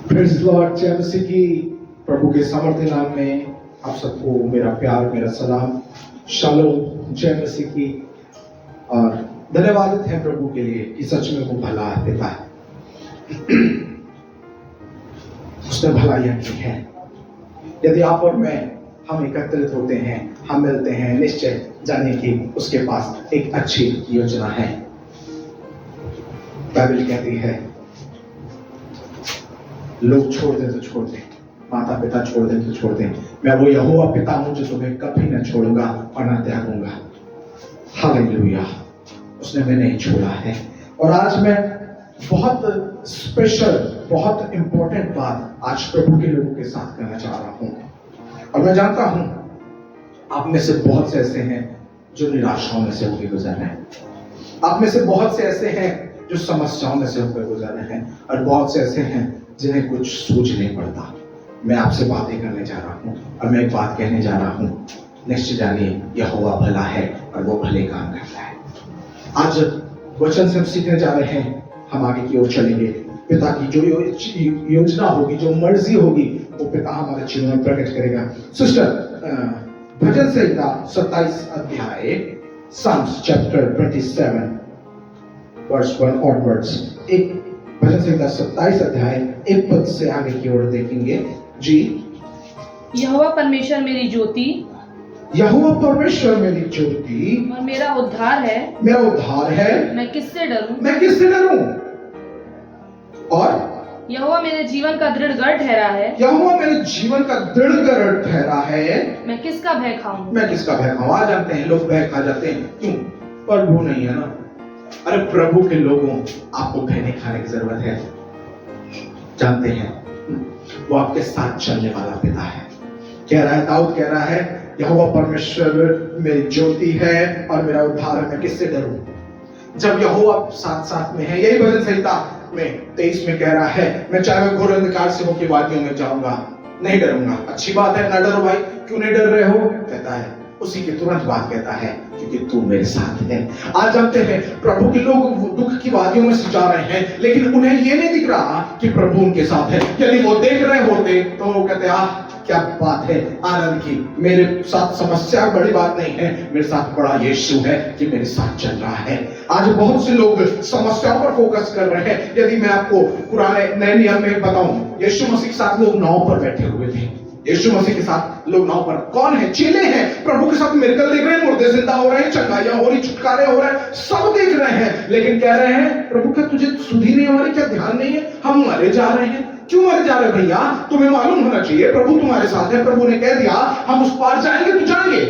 Praise Lord. जय मसीह की। प्रभु के सामर्थ्य नाम में आप सबको मेरा प्यार, मेरा सलाम, शालोम। जय मसीह की। और धन्यवाद है प्रभु के लिए कि सच में वो भला देता है। उसने भलाइयां की है। यदि आप और मैं हम एकत्रित होते हैं, हम मिलते हैं, निश्चय जाने की उसके पास एक अच्छी योजना है। बाइबल कहती है लोग छोड़ दें तो छोड़ दें, माता पिता छोड़ दें तो छोड़ दें, मैं वो यहोवा पिता हूं जो तुम्हें कभी न छोड़ूंगा और न त्यागूंगा। हालेलुया। उसने मैं नहीं छोड़ा है। और आज मैं बहुत स्पेशल, बहुत इंपॉर्टेंट बात आज प्रभु के लोगों के साथ करना चाह रहा हूं। और मैं जानता हूं आप में से बहुत से ऐसे हैं जो निराशाओं में से होकर गुजर रहे हैं। आप में से बहुत से ऐसे हैं जो समस्याओं में से होकर गुजर रहे हैं, और बहुत से ऐसे हैं जिन्हें कुछ सूझ नहीं पड़ता। मैं आपसे बातें करने जा रहा हूं और मैं एक बात कहने जा रहा हूं। निश्चय जानिए यहोवा भला है और वो भले काम करता है। आज वचन से हम सीखने जा रहे हैं। हम आगे की ओर चलेंगे। पिता की जो योजना होगी, जो मर्जी होगी, वो पिता हमारे जीवन में प्रकट करेगा। सिस्टर, भजन संहिता 27 अध्याय, Psalms chapter 27 verse 1 onwards। एक भजन संहिता 27 अध्याय 1 पद से आगे की ओर देखेंगे जी। यहोवा परमेश्वर मेरी ज्योति, यहोवा परमेश्वर मेरी ज्योति और मेरा उद्धार है, मेरा उद्धार है, मैं किससे डरूं? मैं किससे डरूं? और यहोवा मेरे जीवन का दृढ़ गढ़ ठहरा है, यहोवा मेरे जीवन का दृढ़ गढ़ ठहरा है, मैं किसका भय खाऊं? मैं किसका भय खाऊं? आ जाते हैं लोग, भय खा जाते हैं। क्यों? प्रभु नहीं है ना। अरे प्रभु के लोगों, आपको भय नहीं खाने की जरूरत है। जानते हैं वो आपके साथ चलने वाला पिता है। कह रहा है, दाऊद कह रहा है, यहोवा परमेश्वर मेरी ज्योति है और मेरा उद्धार है, मैं किससे डरूं? जब यहोवा साथ साथ में है। यही भजन संहिता में 23 में कह रहा है, मैं चाहे घोर अंधकार से होकर वादियों में जाऊंगा, नहीं डरूंगा। अच्छी बात है, ना डरो भाई। क्यों नहीं डर रहे हो? कहता है, उसी के तुरंत बाद कहता है, क्योंकि तू मेरे साथ है। आज जानते हैं प्रभु के लोग दुख की वादियों में से जा रहे हैं, लेकिन उन्हें ये नहीं दिख रहा कि प्रभु उनके साथ है। यदि वो देख रहे होते तो वो कहते, क्या बात है आनंद की, मेरे साथ समस्या बड़ी बात नहीं है, मेरे साथ बड़ा यीशु है कि मेरे साथ चल रहा है। आज बहुत से लोग समस्याओं पर फोकस कर रहे हैं। यदि मैं आपको पुराने नए नियम में बताऊं, यीशु मसीह के साथ लोग नाव पर बैठे हुए थे। यीशु मसीह के साथ लोग नाव पर, कौन है? चेले हैं। प्रभु के साथ मिरेकल देख रहे हैं, मुर्दे जिंदा हो रहे हैं, चंगाइयां हो रही, छुटकारे हो रहे हैं, सब देख रहे हैं, लेकिन कह रहे हैं, प्रभु क्या तुझे सुधी नहीं हमारी? क्या ध्यान नहीं है? हम मरे जा रहे हैं। क्यों मरे जा रहे भैया? तुम्हें मालूम होना चाहिए प्रभु तुम्हारे साथ है। प्रभु ने कह दिया हम उस पार जाएंगे तो जाएंगे।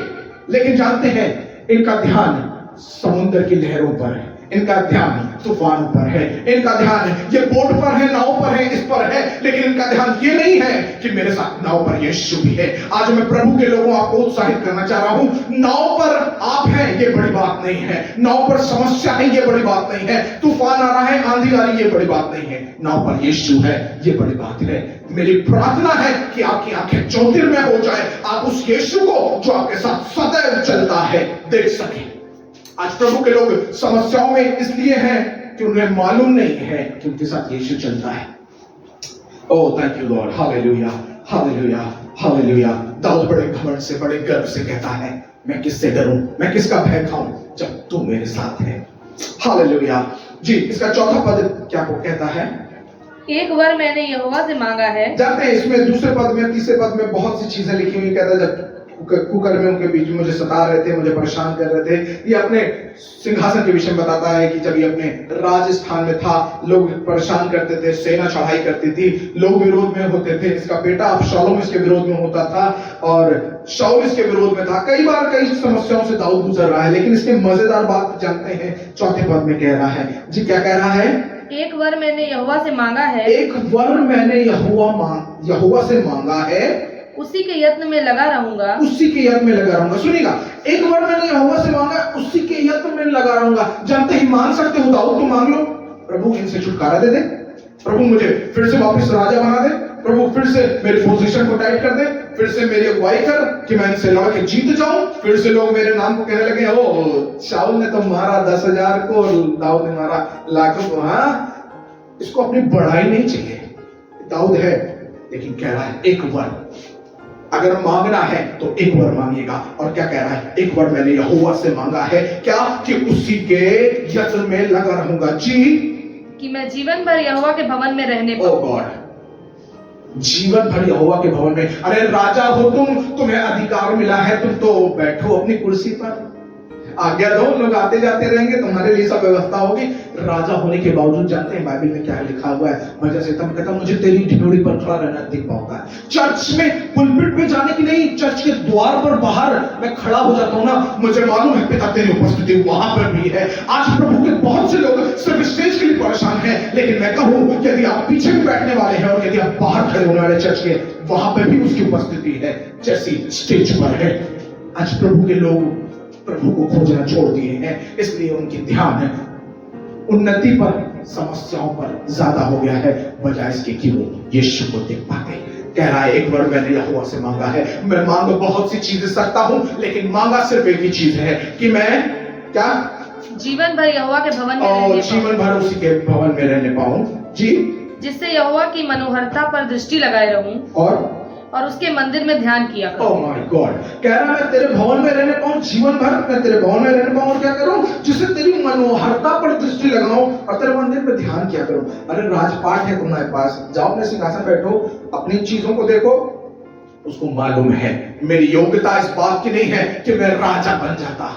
लेकिन जानते हैं इनका ध्यान समुद्र की लहरों पर है, इनका ध्यान तूफानों पर है, इनका ध्यान ये बोट पर है, नाव पर है, इस पर है, लेकिन इनका ध्यान ये नहीं है कि मेरे साथ नाव पर यीशु भी है। आज मैं प्रभु के लोगों आपको उत्साहित करना चाह रहा हूं। नाव पर आप हैं ये बड़ी बात नहीं है, नाव पर समस्या है ये बड़ी बात नहीं है, तूफान आ रहा है, आंधी आ रही है, ये बड़ी बात नहीं है, नाव पर यीशु है ये बड़ी बात है। मेरी प्रार्थना है कि आपकी आंखें ज्योतिर्मय हो जाए, आप उस यीशु को जो आपके साथ सदैव चलता है देख सके। आज प्रभु के लोग समस्याओं में इसलिए हैं कि उन्हें मालूम नहीं है कि उनके साथ यीशु चलता है। Oh thank you Lord, hallelujah, hallelujah, hallelujah. Daud बड़े घमंड से, बड़े गर्व से कहता है, मैं किससे डरूं, मैं किसका भय खाऊं जब तू मेरे साथ है। हालेलुया जी। इसका चौथा पद क्या को कहता है? एक वर मैंने यहोवा से मांगा है। जानते हैं इसमें दूसरे पद में, तीसरे पद में बहुत सी चीजें लिखी हुई। कहता है जब कुकर में उनके बीच में मुझे सता रहे थे, मुझे परेशान कर रहे थे। ये अपने सिंहासन के विषय में बताता है कि जब ये अपने राजस्थान में था, लोग परेशान करते थे, सेना चढ़ाई करती थी, लोग विरोध में होते थे। इसका बेटा अबशालोम इसके विरोध में होता था और शाऊल इसके विरोध में था। कई बार कई समस्याओं से दाऊद गुजर रहा है, लेकिन इसके मजेदार बात जानते हैं, चौथे पद में कह रहा है जी। क्या कह रहा है? एक वर मैंने यहोवा से मांगा है, एक वर मैंने यहोवा से मांगा है, उसी के यत्न में लगा रहूंगा, उसी के यत्न में लगा रहूंगा। सुनिएगा, एक बार मैंने यहोवा से मांगा, उसी के यत्न में लगा रहूंगा। जानते ही मांग सकते हो दाऊद, तो मांग लो, प्रभु इनसे छुटकारा दे दे, प्रभु मुझे फिर से वापस राजा बना दे, प्रभु फिर से मेरी पोजीशन को टाइट कर दे, फिर से मेरी अगुवाई कर कि मैं इनसे लड़ के जीत जाऊं। फिर से लोग मेरे नाम को कहने लगे, ओ शाऊल ने तो मारा 10,000 को, दाऊद ने मारा लाखों को। हाँ, इसको अपनी बढ़ाई नहीं चाहिए। दाऊद है, लेकिन कह रहा है एक वर, अगर मांगना है तो एक वर मांगिएगा। और क्या कह रहा है? एक वर मैंने यहोवा से मांगा है, क्या? कि उसी के यत्न में लगा रहूंगा। जी, कि मैं जीवन भर यहोवा के भवन में रहने ओ गॉड, जीवन भर यहोवा के भवन में। अरे राजा हो तुम, तुम्हें अधिकार मिला है, तुम तो बैठो अपनी कुर्सी पर, आज्ञा दो, लोग आते जाते रहेंगे, तुम्हारे लिए सब व्यवस्था होगी। राजा होने के बावजूद जानते हैं बाइबल में क्या लिखा हुआ है? वजह से तब कहता मुझे तेरी ढिंडोरी पर खड़ा रहना अधिक पाऊंगा। चर्च में पुलपिट में जाने की नहीं, चर्च के द्वार पर बाहर मैं खड़ा हो जाता हूं ना, मुझे मालूम है पिता तेरी उपस्थिति वहां पर भी है। आज प्रभु के बहुत से लोग सिर्फ स्टेज के लिए परेशान हैं, लेकिन मैं कहूं यदि आप पीछे भी बैठने वाले हैं और यदि आप बाहर खड़े होने वाले चर्च के, वहां पर भी उसकी उपस्थिति है जैसी स्टेज पर है। आज प्रभु के लोग प्रभु को खोजना छोड़ दिए हैं, इसलिए उनकी ध्यान उन्नति पर, समस्याओं पर ज्यादा हो गया है, बजाय इसके कि वो यीशु को देख पाते। कह रहा है एक वर मैंने यहोवा से मांगा है। मैं मांग बहुत सी चीजें सकता हूं, लेकिन मांगा सिर्फ एक ही चीज है कि मैं क्या? जीवन भर यहोवा के भवन में और रहने जीवन भर उसी के भवन में रहने पाऊं। जी, जिससे यहोवा की मनोहरता पर दृष्टि लगाए रहूं और उसके मंदिर में ध्यान किया करूं। ओह माय गॉड, कह रहा मैं तेरे भवन में रहने पाऊं, जीवन भर मैं तेरे भवन में रहने पाऊं, और क्या करूं? जिससे तेरी मनोहरता पर दृष्टि लगाऊं और तेरे मंदिर में ध्यान किया करूं। अरे राजपाट है तुम्हारे पास, जाओ अपने सिंहासन बैठो, अपनी चीजों को देखो। उसको मालूम है मेरी योग्यता इस बात की नहीं है कि मैं राजा बन जाता,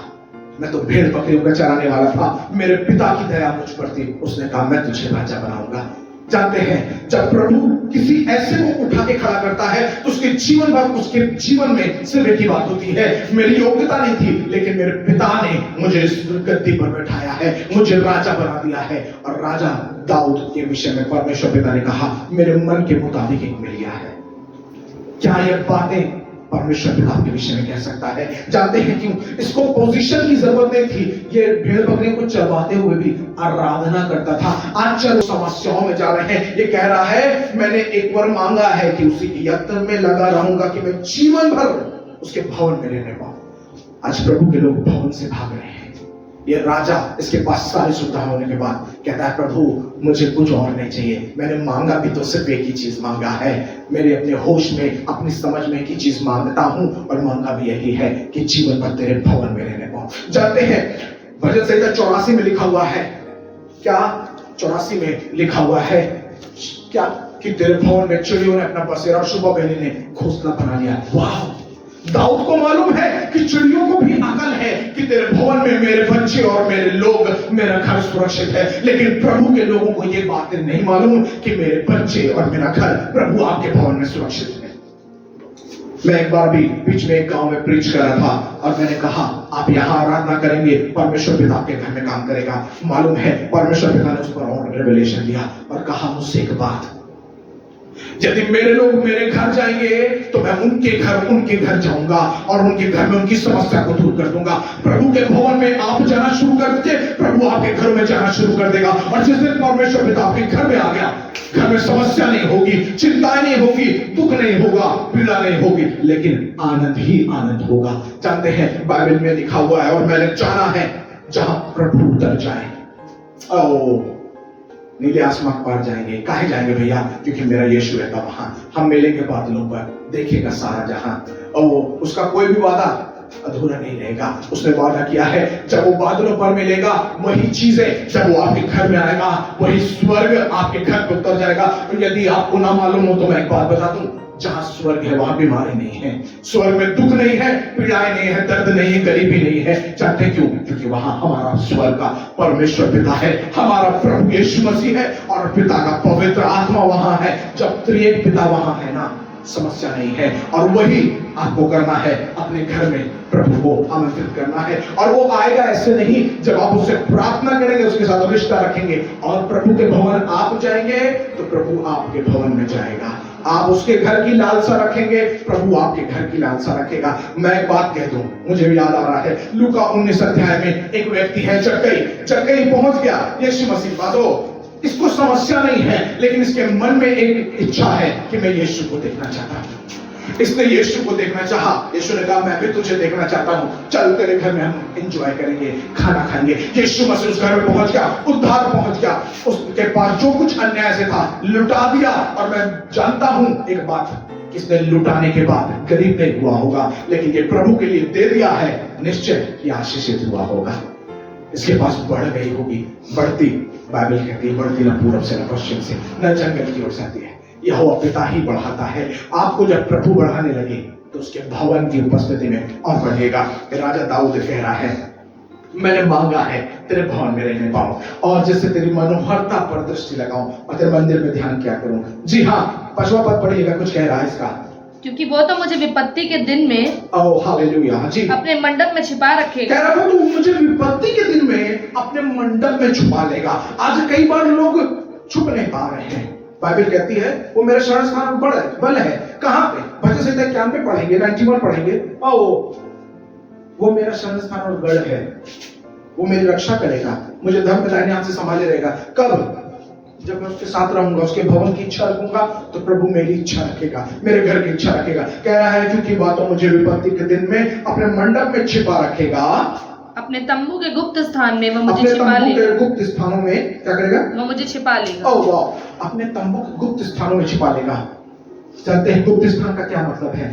मैं तो भेड़ बकरियों का चराने वाला था। मेरे पिता की दया मुझ पर थी, उसने कहा मैं तुझे राजा बनाऊंगा। जानते हैं जब प्रभु किसी ऐसे को उठा के खड़ा करता है तो उसके जीवन भर, उसके जीवन में सिर्फ एक ही बात होती है, मेरी योग्यता नहीं थी, लेकिन मेरे पिता ने मुझे इस गद्दी पर बैठाया है, मुझे राजा बना दिया है। और राजा दाऊद के विषय में परमेश्वर पिता ने कहा मेरे मन के मुताबिक एक मिल गया है। क्या ये बातें परमेश्वर पिता के विषय में कह सकता है? जानते हैं क्यों? इसको पोजीशन की जरूरत नहीं थी, ये भेड़ बकरियों को चरवाते हुए भी आराधना करता था। आज चलो समस्याओं में जा रहे हैं, ये कह रहा है मैंने एक वर मांगा है कि उसी के यत्न में लगा रहूंगा, कि मैं जीवन भर उसके भवन में रहने पाऊं। आज प्रभु के लोग भवन से भाग रहे हैं। ये राजा, इसके पास सारी सुविधा होने के बाद कहता है प्रभु मुझे कुछ और नहीं चाहिए, मैंने मांगा भी तो सिर्फ एक ही चीज मांगा है, मेरे अपने होश में, अपनी समझ में एक ही चीज मांगता हूं, और मांगा भी यही है कि जीवन भर तेरे भवन में रहने पाऊं। जानते हैं भजन संहिता 84 में लिखा हुआ है, क्या 84 में लिखा हुआ है क्या? कि तेरे भवन में चिड़ियों ने अपना बसेरा और सुबह पहले ने घोंसला बना लिया। वाह, दाऊद को मालूम है कि चिड़ियों को भी अकल है कि तेरे भवन में मेरे बच्चे और मेरे लोग, मेरा घर सुरक्षित है, लेकिन प्रभु के लोगों को ये बातें नहीं मालूम कि मेरे बच्चे और मेरा घर प्रभु आपके भवन में सुरक्षित है। मैं एक बार भी बीच में एक गांव में प्रीच कर रहा था और मैंने कहा आप यहाँ आराधना करेंगे, परमेश्वर पिता आपके घर में काम करेगा। मालूम है परमेश्वर पिता ने उस पर और रेवलेशन दिया और कहा मुझसे एक बात, यदि मेरे लोग मेरे घर जाएंगे तो मैं उनके घर जाऊंगा और उनके घर में उनकी समस्या को दूर कर दूंगा। प्रभु के भवन में आप जाना शुरू कर दीजिए, प्रभु आपके घर में जाना शुरू कर देगा। और जिस दिन परमेश्वर पिता आपके घर में आ गया, घर में समस्या नहीं होगी, चिंताएं नहीं होगी, दुख नहीं होगा, पीड़ा नहीं होगी, लेकिन आनंद ही आनंद होगा। जानते हैं बाइबल में लिखा हुआ है और मैंने जाना है जहां प्रभु उतर जाए, नीले आसमान पार जाएंगे। काहे जाएंगे भैया? क्योंकि मेरा यीशु रहता वहां, हम मिलेंगे बादलों पर, देखेगा सारा जहां, और उसका कोई भी वादा अधूरा नहीं रहेगा। उसने वादा किया है जब वो बादलों पर मिलेगा, वही चीजें जब वो आपके घर में आएगा, वही स्वर्ग आपके घर पर उतर जाएगा। तो यदि आपको ना मालूम हो तो मैं एक बात बता दूं, जहां स्वर्ग है वहां बीमारी नहीं है, स्वर्ग में दुख नहीं है, पीड़ाएं नहीं है, दर्द नहीं है, गरीबी नहीं है। जानते क्यों? क्योंकि वहां हमारा स्वर्ग का परमेश्वर पिता है, हमारा प्रभु यीशु मसीह है और पिता का पवित्र आत्मा वहां है। जब त्रिएक पिता वहां है ना, समस्या नहीं है। और वही आपको करना है, अपने घर में प्रभु को आमंत्रित करना है। और वो आएगा ऐसे नहीं, जब आप उससे प्रार्थना करेंगे, उसके साथ रिश्ता रखेंगे और प्रभु के भवन आप जाएंगे तो प्रभु आपके भवन में जाएगा। आप उसके घर की लालसा रखेंगे, प्रभु आपके घर की लालसा रखेगा। मैं एक बात कह दूं, मुझे भी याद आ रहा है, लूका 19 अध्याय में एक व्यक्ति है चक्कई पहुंच गया यीशु मसीह पास। इसको समस्या नहीं है, लेकिन इसके मन में एक इच्छा है कि मैं यीशु को देखना चाहता हूं। इसने यीशु को देखना चाहा। यीशु ने कहा मैं भी तुझे देखना चाहता हूँ, चल तेरे घर में हम एंजॉय करेंगे, खाना खाएंगे। यीशु मसीह उस घर में पहुंच गया, उद्धार पहुंच गया। उसके पास जो कुछ अन्याय से था लुटा दिया। और मैं जानता हूं एक बात, किसने लुटाने के बाद गरीब नहीं हुआ होगा, लेकिन ये प्रभु के लिए दे दिया है, निश्चय ये आशीषित हुआ होगा। इसके पास बढ़ गई होगी, बढ़ती, बाइबल कहती है बढ़ती न पूरब से न पश्चिम से न जंगल की ओर से आती है। यहोवा पिता ही बढ़ाता है। आपको जब प्रभु बढ़ाने लगे तो उसके भवन की उपस्थिति में और बढ़ेगा। राजा दाऊद कह रहा है मैंने मांगा है तेरे भवन में रहने पाऊं, और जिससे तेरी मनोहरता पर दृष्टि लगाऊं और तेरे मंदिर में ध्यान क्या करूं। जी हाँ, 5वां पद पढ़िएगा, कुछ कह रहा है इसका। क्योंकि वो तो मुझे विपत्ति के दिन में हालेलुया जी अपने मंडप में छिपा रखेगा। कह रहा हूं तो मुझे विपत्ति के दिन में अपने मंडप में छुपा लेगा। आज कई बार लोग छुप नहीं पा रहे हैं। बाइबल कहती है वो मेरे शरण स्थान बल है। कहां पे? भजन संहिता 91 पढ़ेंगे, 91 पढ़ेंगे। वो मेरा शरण स्थान और गढ़ है, वो मेरी रक्षा करेगा, मुझे धर्म दाहिने हाथ से संभाले रहेगा। कब? जब मैं उसके साथ रहूंगा, उसके भवन की इच्छा रखूंगा तो प्रभु मेरी इच्छा रखेगा, मेरे घर की इच्छा रखेगा। कह रहा है क्योंकि बातों मुझे विपत्ति के दिन में अपने मंडप में छिपा रखेगा, अपने तंबू के गुप्त स्थान में वो मुझे अपने छिपा तंबू लेगा। के गुप्त स्थानों में क्या करेगा? वो मुझे छिपा लेगा। ओह वाह, अपने तंबू के गुप्त स्थानों में छिपा लेगा। जानते हैं गुप्त स्थान का क्या मतलब है?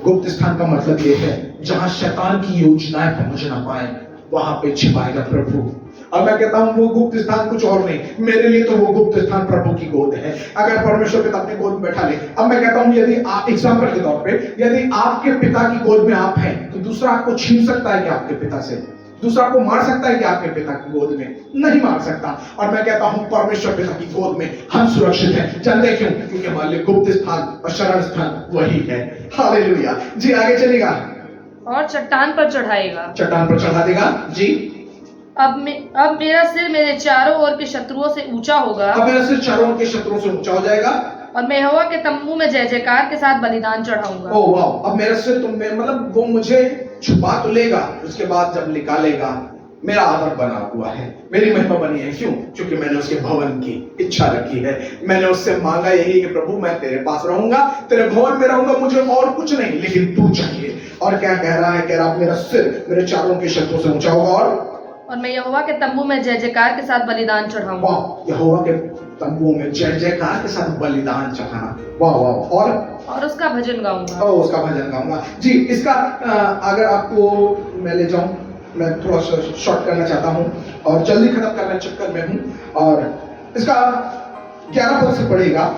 गुप्त स्थान का मतलब यह है जहां शैतान की योजनाएं पहुंच ना पाए, वहां पे छिपाएगा प्रभु। और मैं कहता हूं वो गुप्त स्थान कुछ और नहीं, मेरे लिए तो वो गुप्त स्थान प्रभु की गोद है। अगर परमेश्वर पिता अपनी गोद में बैठा ले, अब मैं कहता हूं यदि आप एग्जाम्पल के तौर पे, यदि आपके पिता की गोद में आप हैं तो दूसरा आपको छीन सकता है कि आपके पिता से? दूसरा आपको मार सकता है कि आपके पिता की गोद में? नहीं मार सकता। और मैं कहता हूं परमेश्वर पिता की गोद में हम सुरक्षित हैं। जानते क्यों? क्योंकि हमारे लिए गुप्त स्थान और शरण स्थान वही है। हालेलुया जी। आगे चलेगा, और चट्टान पर चढ़ाएगा, चट्टान पर चढ़ा देगा जी। अब मेरा सिर मेरे चारों ओर के शत्रुओं से ऊंचा होगा, अब मेरा सिर चारों ओर के शत्रुओं से ऊंचा हो जाएगा, और मैं यहोवा के तंबू में जय जयकार के साथ बलिदान चढ़ाऊंगा। ओह वाह, अब मेरा सिर तुम में, मतलब वो मुझे छुपा तो लेगा, उसके बाद जब निकालेगा मेरा आदर बना हुआ है, मेरी महिमा बनी है। क्यों? क्योंकि मैंने उसके भवन की इच्छा रखी है। मैंने उससे मांगा यही कि प्रभु मैं तेरे पास रहूंगा, तेरे भवन में रहूंगा, मुझे और कुछ नहीं लेकिन तू चाहिए। और क्या कह रहा है? कह रहा मेरा सिर मेरे चारों के शत्रुओं से ऊंचा होगा, और मैं यहोवा के तंबू में जय जयकार के साथ बलिदान चढ़ाऊंगा। वाह, यहोवा के तंबू में जय जयकार के साथ बलिदान चढ़ाना। वाह वाह। और उसका भजन गाऊंगा। उसका भजन गाऊंगा जी। इसका अगर आपको मैं ले जाऊं, मैं थोड़ा सा शॉर्ट करना चाहता हूं और जल्दी खत्म करने चक्कर में हूं। और इसका 11 पद से पढ़ेगा,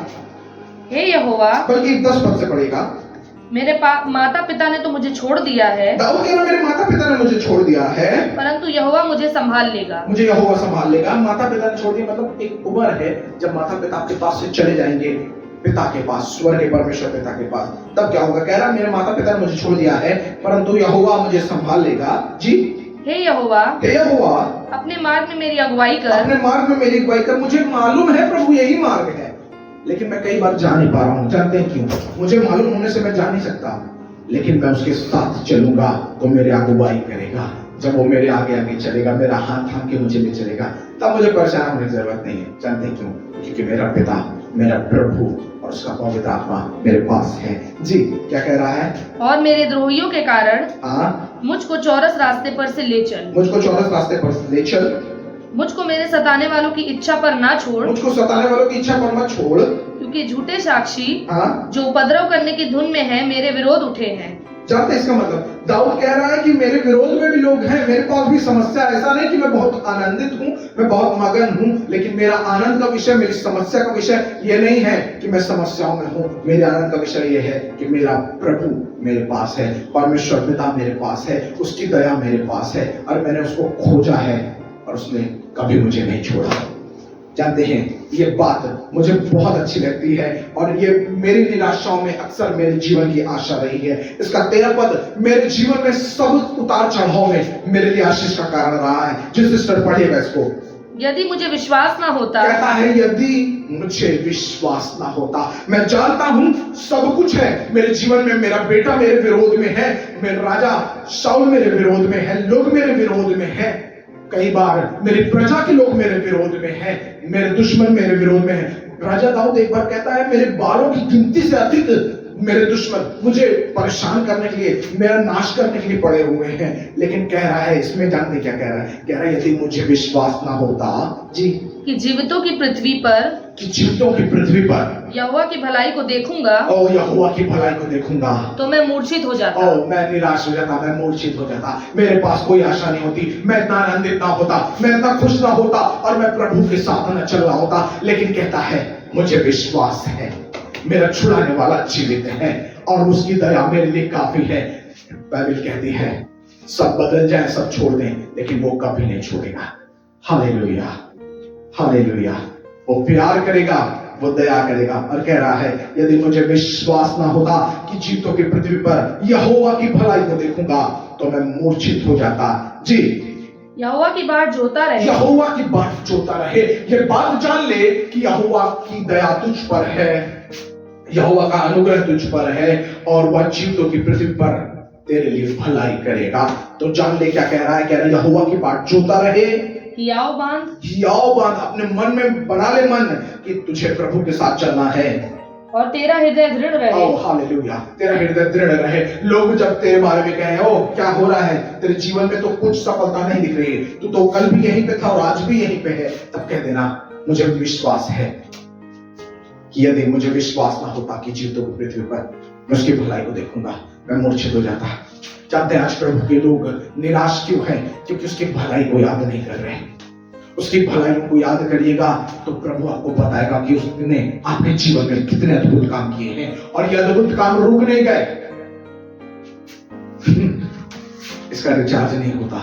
हे यहोवा, बल्कि 10 पद से पढ़ेगा। मेरे माता पिता ने तो मुझे छोड़ दिया है, दाऊद कह रहा मेरे माता पिता ने मुझे छोड़ दिया है, परंतु यहोवा मुझे संभाल लेगा। मुझे यहोवा संभाल लेगा। माता पिता ने छोड़ दिया मतलब एक उम्र है जब माता पिता आपके पास से चले जाएंगे, पिता के पास, स्वर्ग के परमेश्वर पिता के पास, तब क्या होगा? कह रहा मेरे माता पिता ने मुझे छोड़ दिया है, परंतु यहोवा मुझे संभाल लेगा जी। हे यहोवा, अपने मार्ग में मेरी अगुवाई कर, अपने मार्ग में मेरी अगुवाई कर। मुझे मालूम है प्रभु यही मार्ग है, लेकिन मैं कई बार जा नहीं पा रहा हूँ। जानते हैं क्यों? मुझे मालूम होने से मैं जा नहीं सकता, लेकिन मैं उसके साथ चलूंगा तो मेरी अगुवाई करेगा। जब वो मेरे आगे आगे चलेगा, मेरा हाथ थाम के मुझे ले चलेगा, तब मुझे परेशान होने की जरूरत नहीं है। जानते हैं क्यों? क्योंकि मेरा पिता, मेरा प्रभु और उसका पवित्र आत्मा मेरे पास है जी। क्या कह रहा है? और मेरे द्रोहियों के कारण मुझको चौरस रास्ते पर से ले चल, मुझको चौरस रास्ते पर से ले चल, मुझको मेरे सताने वालों की इच्छा पर ना छोड़, मुझको सताने वालों की इच्छा पर मत छोड़, क्योंकि झूठे साक्षी जो उपद्रव करने की धुन में है मेरे विरोध उठे हैं। जानते हैं इसका मतलब? दाऊद कह रहा है कि मेरे विरोध में भी लोग हैं, मेरे पास भी समस्या। ऐसा नहीं कि मैं बहुत आनंदित हूँ, मैं बहुत मगन हूँ, लेकिन मेरा आनंद का विषय, मेरी समस्या का विषय ये नहीं है कि मैं समस्याओं में हूँ। मेरे आनंद का विषय ये है कि मेरा प्रभु मेरे पास है, परमेश्वर पिता मेरे पास है, उसकी दया मेरे पास है, और मैंने उसको खोजा है और उसने कभी मुझे नहीं छोड़ा। जानते हैं ये बात मुझे बहुत अच्छी लगती है, और ये मेरी निराशाओं में अक्सर मेरे जीवन की आशा रही है। इसका 13 पद मेरे जीवन में सब उतार चढ़ाव में मेरे लिए आशीष का कारण रहा है। जिस सिस्टर पढ़िएगा इसको। यदि मुझे विश्वास ना होता, कहता है यदि मुझे विश्वास ना होता। मैं जानता हूं सब कुछ है मेरे जीवन में, मेरा बेटा मेरे विरोध में है, मेरा राजा शाऊल मेरे विरोध में है, लोग मेरे विरोध में है, कई बार मेरी प्रजा के लोग मेरे विरोध में हैं, मेरे दुश्मन मेरे विरोध में हैं, राजा दाऊद एक बार कहता है, मेरे बालों की गिनती से अधिक मेरे दुश्मन मुझे परेशान करने के लिए, मेरा नाश करने के लिए पड़े हुए हैं। लेकिन कह रहा है, इसमें जानते क्या कह रहा है? कह रहा है, यदि मुझे विश्वास ना होता जी कि जीवितों की पृथ्वी पर, कि जीवितों की पृथ्वी पर यहोवा की भलाई को देखूंगा, ओ यहोवा की भलाई को देखूंगा, तो मैं मूर्छित हो जाता। ओ मैं निराश हो जाता, मैं मूर्छित हो जाता, मेरे पास कोई आशा नहीं होती, मैं इतना आनंदित ना होता, मैं इतना खुश ना होता, और मैं प्रभु के साथ न चल रहा होता। लेकिन कहता है, मुझे विश्वास है, मेरा छुड़ाने वाला जीवित है और उसकी दया मेरे लिए काफी है। बाइबल कहती है, सब बदल जाए, सब छोड़ दें, लेकिन वो कभी नहीं छोड़ेगा। Hallelujah, hallelujah. वो प्यार करेगा, वो दया करेगा। और कह रहा है, यदि मुझे विश्वास ना होता कि जीवितों की पृथ्वी पर यहोवा की भलाई को देखूंगा, तो मैं मूर्छित हो जाता। जी, यहोवा की बाट जोता रहे, यहोवा की बाट जोता रहे। ये बात जान ले कि यहोवा की दया तुझ पर है, यहोवा का अनुग्रह तुझ पर है, और वह जीवितों की पृथ्वी पर तेरे लिए भलाई करेगा। तो जान ले क्या कह रहा है? कह रहा है, यहोवा की बाट जोता रहे, हियाव बांध, हियाव बांध। अपने मन में बना ले मन कि तुझे प्रभु के साथ चलना है, और तेरा हृदय दृढ़ रहे। ओ हालेलुया, तेरा हृदय दृढ़ रहे। लोग जब तेरे बारे में कहें, ओ क्या हो रहा है, तेरे जीवन में तो कुछ सफलता नहीं दिख रही, तू तो कल भी यहीं पे था और आज भी यहीं पे है, तब कह देना, मुझे विश्वास है कि यदि मुझे विश्वास ना होता कि जीवितों की पृथ्वी पर मैं उसकी भलाई को देखूंगा, मैं मूर्छित हो जाता। जानते हैं आज प्रभु के लोग निराश क्यों हैं? क्योंकि उसकी भलाई को याद नहीं कर रहे। उसकी भलाई को याद करिएगा तो प्रभु आपको बताएगा कि उसने आपके जीवन में कितने अद्भुत काम किए हैं, और ये अद्भुत काम रुक नहीं गए। इसका रिचार्ज नहीं होता।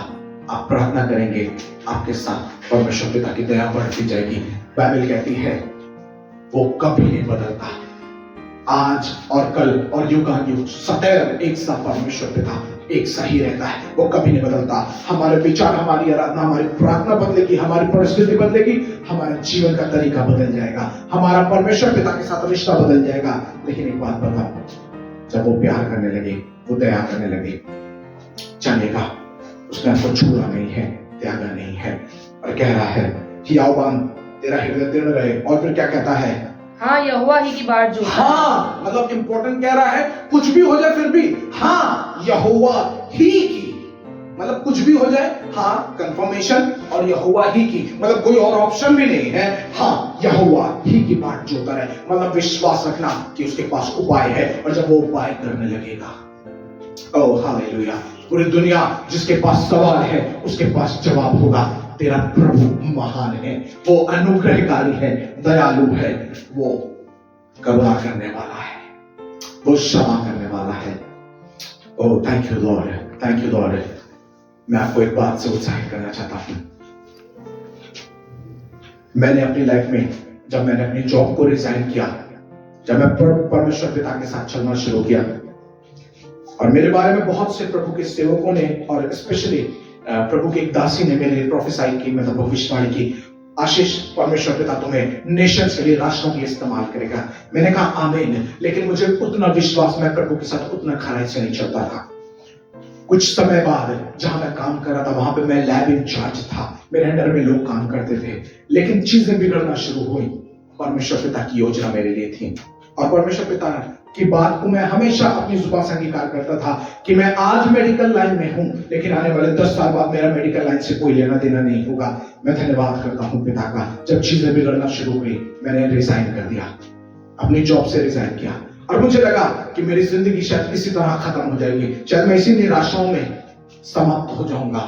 आप प्रार्थना करेंगे, आपके साथ परमेश्वर पिता की दया बढ़ती जाएगी। बाइबल कहती है, वो कभी नहीं बदलता, आज और कल और युगानुयुग सदैव एक सा परमेश्वर पिता एक सा ही रहता है। वो कभी नहीं बदलता। हमारे विचार, हमारी आराधना, हमारी प्रार्थना बदलेगी, हमारी परिस्थिति बदलेगी, हमारे जीवन का तरीका बदल जाएगा, हमारा परमेश्वर पिता के साथ रिश्ता बदल जाएगा। लेकिन एक बात बताओ, जब वो प्यार करने लगे, वो दया करने लगे, जानेगा उसने आपको छूड़ा नहीं है, त्यागा नहीं है। और कह रहा है, हियाव बांध, तेरा हृदय दृढ़ रहे। और फिर क्या कहता है? हाँ, यहोवा ही की बाट जोता। हाँ, मतलब इंपॉर्टेंट कह रहा है, कुछ भी हो जाए फिर भी हाँ यहोवा ही की, मतलब कुछ भी हो जाए, हाँ कंफर्मेशन, और यहोवा ही की, मतलब कोई और ऑप्शन भी नहीं है। हाँ, यहोवा ही की बाट जोता रहे, मतलब विश्वास रखना कि उसके पास उपाय है, और जब वो उपाय करने लगेगा, ओह हालेलुया, पूरी दुनिया जिसके पास सवाल है उसके पास जवाब होगा। तेरा प्रभु महान है, वो अनुग्रहकारी है, दयालु है, वो करुणा करने वाला है, वो क्षमा करने वाला है। Oh thank you Lord, thank you Lord. मैं आपको एक बात से उत्साहित करना चाहता हूं। मैंने अपनी लाइफ में, जब मैंने अपनी जॉब को रिजाइन किया, जब मैं परमेश्वर पिता के साथ चलना शुरू किया, और मेरे बारे में बहुत से प्रभु के सेवकों ने, और स्पेशली प्रभु की एक दासी ने मेरे लिए प्रोफेसाई की, मतलब भविष्यवाणी की, आशीष परमेश्वर पिता तुम्हें नेशंस के लिए, राष्ट्रों के लिए इस्तेमाल करेगा। मैंने कहा आमीन। लेकिन मुझे उतना विश्वास, मैं प्रभु के साथ उतना खराई से नहीं चलता था। कुछ समय बाद जहां मैं काम कर रहा था, वहां पे मैं लैब इंचार्ज था, मेरे अंडर में लोग काम करते थे, लेकिन चीजें बिगड़ना शुरू हुई। परमेश्वर पिता की योजना मेरे लिए थी, और परमेश्वर पिता की बात को मैं हमेशा अपनी जुबान से अंगीकार करता था कि मैं आज मेडिकल लाइन में हूं, लेकिन आने वाले 10 साल बाद मेरा मेडिकल लाइन से कोई लेना देना नहीं होगा। मैं धन्यवाद करता हूं पिता का, जब चीजें बिगड़ना शुरू हुई, मैंने रिजाइन कर दिया, अपनी जॉब से रिजाइन किया, और मुझे लगा कि मेरी जिंदगी शायद इसी तरह खत्म हो जाएगी, शायद मैं इसी निराशाओं में समाप्त हो जाऊंगा।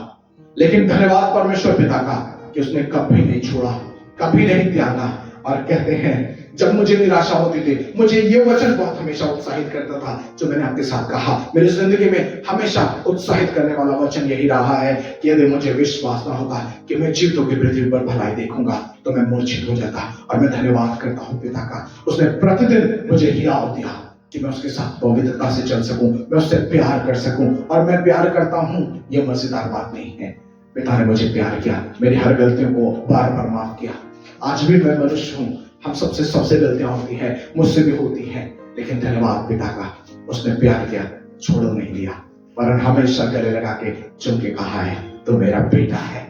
लेकिन धन्यवाद परमेश्वर पिता का कि उसने कभी नहीं छोड़ा, कभी नहीं त्यागा। और कहते हैं, जब मुझे निराशा होती थी, मुझे ये वचन बहुत हमेशा उत्साहित करता था, जो मैंने आपके साथ कहा। मेरी जिंदगी में हमेशा उत्साहित करने वाला वचन यही रहा है कि यदि मुझे विश्वास ना होता कि मैं जीवितों की पृथ्वी पर भलाई देखूंगा, तो मैं मूर्छित हो जाता। और मैं धन्यवाद करता हूँ पिता का, उसने प्रतिदिन मुझे हियाव दिया कि मैं उसके साथ पवित्रता से चल सकूं, मैं उससे प्यार कर सकूं। और मैं प्यार करता हूं, ये मजेदार बात नहीं है, पिता ने मुझे प्यार किया, मेरी हर गलतियों को बार बार माफ किया। आज भी मैं मनुष्य हूं, हम सबसे गलतियां होती हैं, मुझसे भी होती हैं, लेकिन धन्यवाद पिता का, उसने प्यार किया, छोड़ो नहीं दिया, वरन हमेशा गले लगा के चुन के कहा है तो मेरा बेटा है।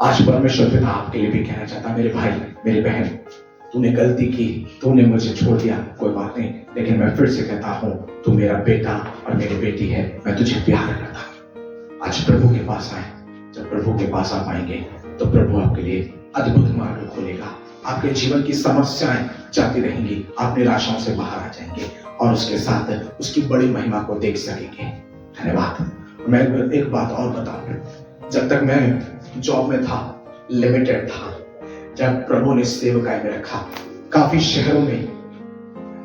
आज परमेश्वर पिता आपके लिए भी कहना चाहता, मेरे भाई मेरी बहन, तूने गलती की, तूने मुझे छोड़ दिया, कोई बात नहीं, लेकिन मैं फिर से कहता हूँ तू मेरा बेटा और मेरी बेटी है, मैं तुझे प्यार करता हूँ। आज प्रभु के पास आए। जब प्रभु के पास आप आएंगे तो प्रभु आपके लिए अद्भुत मार्ग खोलेगा। आपके जीवन की समस्याएं जाती रहेंगी, आप निराशाओं से बाहर आ जाएंगे और उसके साथ उसकी बड़ी महिमा को देख सकेंगे। धन्यवाद। मैं एक बात और बताऊं, जब तक मैं जॉब में था, लिमिटेड था, जब प्रभु ने सेवकाई में रखा, काफी शहरों में,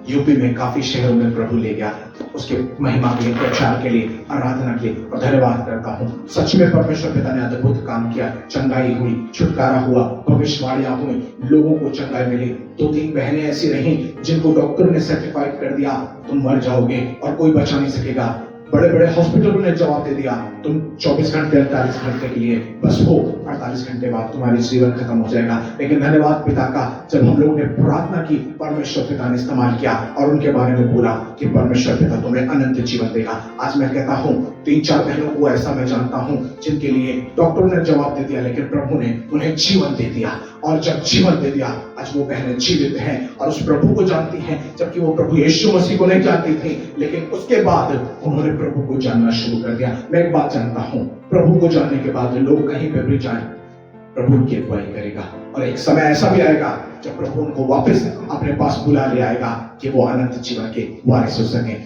यूपी में काफी शहरों में प्रभु ले गया, उसके महिमा के लिए, प्रचार के लिए, आराधना के लिए, और धन्यवाद करता हूँ। सच में परमेश्वर पिता ने अद्भुत काम किया, चंगाई हुई, छुटकारा हुआ, भविष्यवाणियां हुई, लोगों को चंगाई मिली। 2-3 बहनें ऐसी रहीं जिनको डॉक्टर ने सर्टिफाइड कर दिया तुम मर जाओगे और कोई बचा नहीं सकेगा। बड़े बड़े हॉस्पिटलों ने जवाब दे दिया तुम 24 घंटे 48 घंटे के लिए बस हो, 48 घंटे बाद तुम्हारी जीवन खत्म हो जाएगा। लेकिन धन्यवाद पिता का, जब हम लोगों ने प्रार्थना की, परमेश्वर पिता ने इस्तेमाल किया और उनके बारे में बोला कि परमेश्वर पिता तुम्हें अनंत जीवन देगा। आज मैं कहता हूँ 3-4 बहनों को ऐसा मैं जानता हूँ जिनके लिए डॉक्टरों ने जवाब दे दिया, लेकिन प्रभु ने उन्हें जीवन दे दिया, और जब जीवन दे दिया आज वो बहनें जीवित हैं और उस प्रभु को जानती हैं, जबकि वो प्रभु यीशु मसीह को नहीं जानती थी, लेकिन उसके बाद उन्होंने प्रभु को जानना शुरू कर दिया। मैं एक बात जानता हूँ, प्रभु को जानने के बाद लोग कहीं पे भी जाएं, प्रभु उनकी अगुवाई करेगा, और एक समय ऐसा भी आएगा जब प्रभु उनको वापस अपने पास बुला ले आएगा कि वो अनंत जीवन के वारिस हो सके।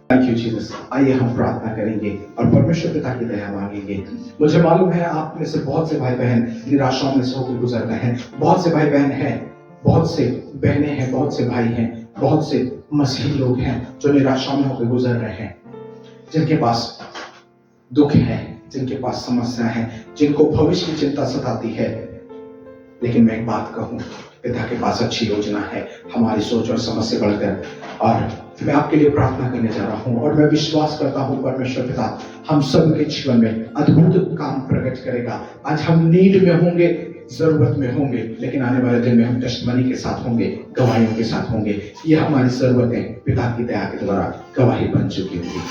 Thank you Jesus. आइए हम प्रार्थना करेंगे और परमेश्वर पिता की दया मांगेंगे। मुझे मालूम है आप में से बहुत से भाई बहन निराशाओं में से होकर गुजर रहे हैं, बहुत से भाई बहन हैं, बहुत से बहनें हैं, बहुत से भाई हैं, बहुत से मसीही लोग हैं जो निराशाओं में होकर गुजर रहे हैं, जिनके पास दुख है, जिनके पास समस्या है, जिनको भविष्य की चिंता सताती है। लेकिन मैं एक बात कहूं, पिता के पास अच्छी योजना है, हमारी सोच और समझ से बढ़कर, और मैं आपके लिए प्रार्थना करने जा रहा हूं और मैं विश्वास करता हूं परमेश्वर पिता हम सबके जीवन में अद्भुत काम प्रकट करेगा। आज हम नीड में होंगे, जरूरत में होंगे, लेकिन आने वाले दिन में हम टेस्टमनी के साथ होंगे, गवाहियों के साथ होंगे। ये हमारी जरूरतें पिता की दया के द्वारा गवाही बन चुकी होगी।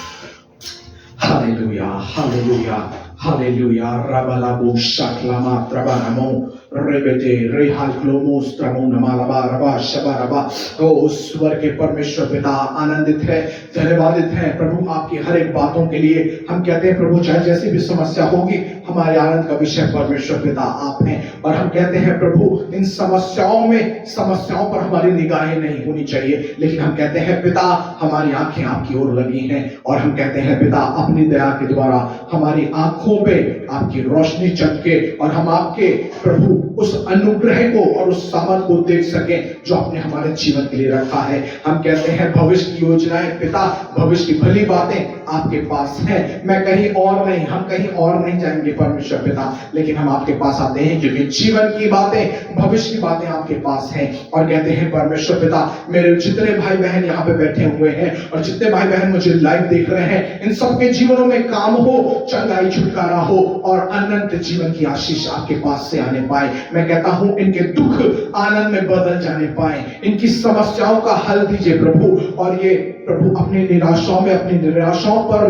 Hallelujah, hallelujah, hallelujah. रबलाबो शाकलामा त्रबानमो रेबेते रेहालक्लोमो स्त्रमो नमालबा रबा शबरबा। ओ स्वर्ग के परमेश्वर पिता आनंदित है, धन्यवादित है प्रभु आपकी हर एक बातों के लिए। हम कहते हैं प्रभु चाहे जैसी भी समस्या होगी, हमारे आनंद का विषय परमेश्वर पिता आप हैं, और हम कहते हैं प्रभु इन समस्याओं पर हमारी निगाहें नहीं होनी चाहिए, लेकिन हम कहते हैं पिता हमारी आंखें आपकी ओर लगी हैं, और हम कहते हैं पिता अपनी दया के द्वारा हमारी आंखों पे आपकी रोशनी चमके और हम आपके प्रभु उस अनुग्रह को और उस सामर्थ को देख सकें जो आपने हमारे जीवन के लिए रखा है। हम कहते हैं भविष्य की योजनाएं पिता, भविष्य की भली बातें आपके पास हैं। मैं कहीं और नहीं, हम कहीं और नहीं जाएंगे परमेश्वर पिता, लेकिन हम आपके पास आते हैं क्योंकि जीवन की बातें, भविष्य की बातें आपके पास हैं। और कहते हैं परमेश्वर पिता मेरे जितने भाई बहन यहाँ पे बैठे हुए हैं और जितने भाई बहन मुझे लाइव देख रहे हैं, इन सबके जीवनों में काम हो, चंगाई छुटकारा हो और अनंत जीवन की आशीष आपके पास से आने पाए। मैं कहता हूं इनके दुख आनंद में बदल जाने पाए, इनकी समस्याओं का हल दीजिए प्रभु, और ये प्रभु अपनी निराशाओं पर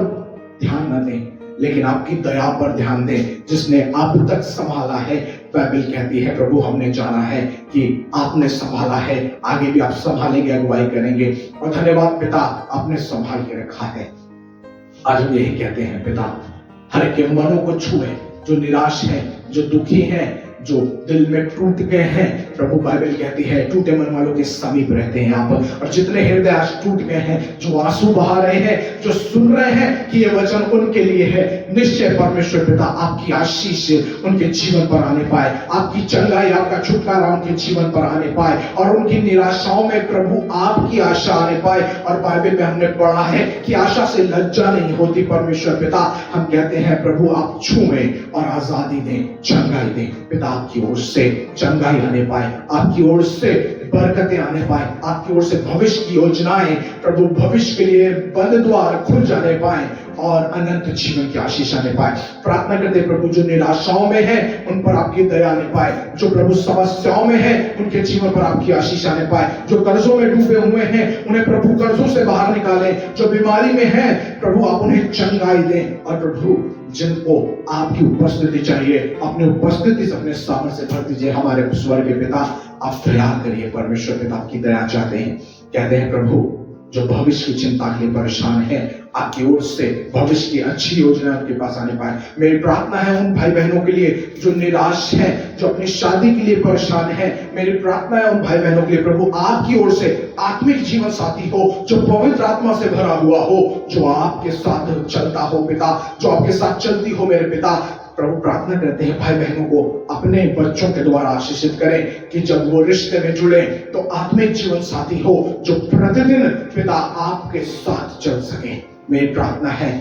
ध्यान न दें, लेकिन आपकी दया पर ध्यान दें जिसने अब तक संभाला है। बाइबल कहती है प्रभु हमने जाना है कि आपने संभाला है, आगे भी आप संभालेंगे, अगुवाई करेंगे, और धन्यवाद पिता आपने संभाल के रखा है। आज हम यही कहते हैं पिता हर एक के मनों को छुए जो निराश है, जो दुखी है, जो दिल में टूट गए हैं। प्रभु बाइबल कहती है टूटे मन वालों के समीप रहते हैं आप, और जितने हृदय आज टूट गए हैं, जो आंसू बहा रहे हैं, जो सुन रहे हैं कि ये वचन उनके लिए है, निश्चय परमेश्वर पिता आपकी आशीष उनके जीवन पर आने पाए, आपकी चंगाई, आपका छुटकारा उनके जीवन पर आने पाए, और उनकी निराशाओं में प्रभु आपकी आशा आने पाए। और बाइबल में हमने पढ़ा है कि आशा से लज्जा नहीं होती परमेश्वर पिता। हम कहते हैं प्रभु आप छुएं और आजादी दें, चंगाई दें पिता, आपकी ओर से चंगाई आने पाए, आपकी ओर से बरकतें आने पाए, आपकी ओर से भविष्य की योजनाएं प्रभु, भविष्य के लिए बंद द्वार खुल जाने पाए और अनंत जीवन की आशीष आने पाए। प्रार्थना करते प्रभु जो निराशाओं में है उन पर आपकी दया आने पाए, जो प्रभु समस्याओं में है उनके जीवन पर आपकी आशीष आने पाए, जो कर्जों में डूबे हुए हैं उन्हें प्रभु कर्जों से बाहर निकालें, जो बीमारी में है प्रभु आप उन्हें चंगाई दें, और प्रभु जिनको आपकी उपस्थिति चाहिए, अपनी उपस्थिति से अपने सामर्थ्य से भर दीजिए। हमारे स्वर्गीय पिता, आप दया करिए। परमेश्वर पिता आपकी दया चाहते हैं। कहते हैं प्रभु, जो भविष्य की चिंता के लिए परेशान है, आपकी ओर से भविष्य की अच्छी योजना उनके पास आने पाए। मेरी प्रार्थना है उन भाई बहनों के लिए जो निराश है, जो अपनी शादी के लिए परेशान है। मेरी प्रार्थना है उन भाई बहनों के लिए प्रभु, आपकी ओर से आत्मिक जीवन साथी हो, जो पवित्र आत्मा से भरा हुआ हो, जो आपके साथ चलता हो पिता, जो आपके साथ चलती हो मेरे पिता। प्रभु प्रार्थना करते हैं भाई बहनों को अपने बच्चों के द्वारा आशीषित करें कि जब वो रिश्ते में जुड़े तो आत्मिक जीवन साथी हो जो प्रतिदिन पिता आपके साथ चल सके। मेरी प्रार्थना है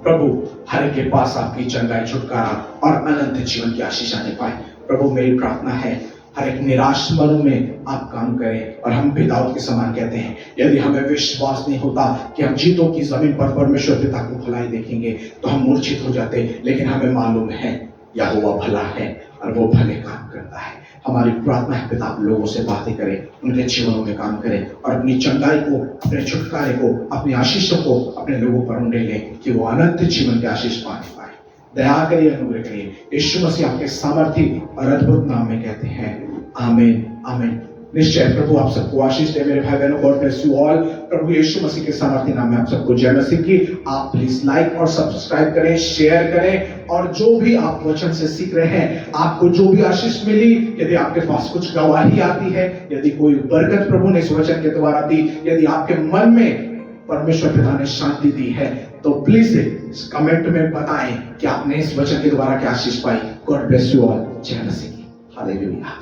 प्रभु, हर एक के पास आपकी चंगाई, छुटकारा और अनंत जीवन की आशीष आने पाए। प्रभु मेरी प्रार्थना है हर एक निराश मन में आप काम करें। और हम पिताओं के समान कहते हैं, यदि हमें विश्वास नहीं होता कि हम जीतों की जमीन पर परमेश्वर पिता की भलाई देखेंगे तो हम मूर्छित हो जाते, लेकिन हमें मालूम है यहोवा भला है और वो भले काम करता है। हमारी प्रार्थना है पिता, आप लोगों से बातें करें, उनके जीवनों में काम करें और अपनी चंगाई को, अपने छुटकारे को, अपनी आशीषों को अपने लोगों पर उंडेलें कि वो अनंत जीवन की आशीष पाने पाए। दया करिए, अनुग्रह करिए। यीशु मसीह आपके सामर्थी और अद्भुत नाम में कहते हैं आमीन, आमीन। निश्चय प्रभु आप सबको आशीष दे मेरे भाई बहनों। God bless you all. प्रभु यीशु मसीह के सामर्थी नाम में आप सबको जय मसीह की। आप प्लीज लाइक और सब्सक्राइब करें, शेयर करें और जो भी आप वचन से सीख रहे हैं, आपको जो भी आशीष मिली, यदि आपके पास कुछ गवाही आती है, यदि कोई बरकत प्रभु ने इस वचन के द्वारा दी, यदि आपके मन में परमेश्वर पिता ने शांति दी है, तो प्लीज इस कमेंट में बताएं कि आपने इस वचन के द्वारा क्या आशीष पाई। God bless you all. जय मसीह की। हालेलुया।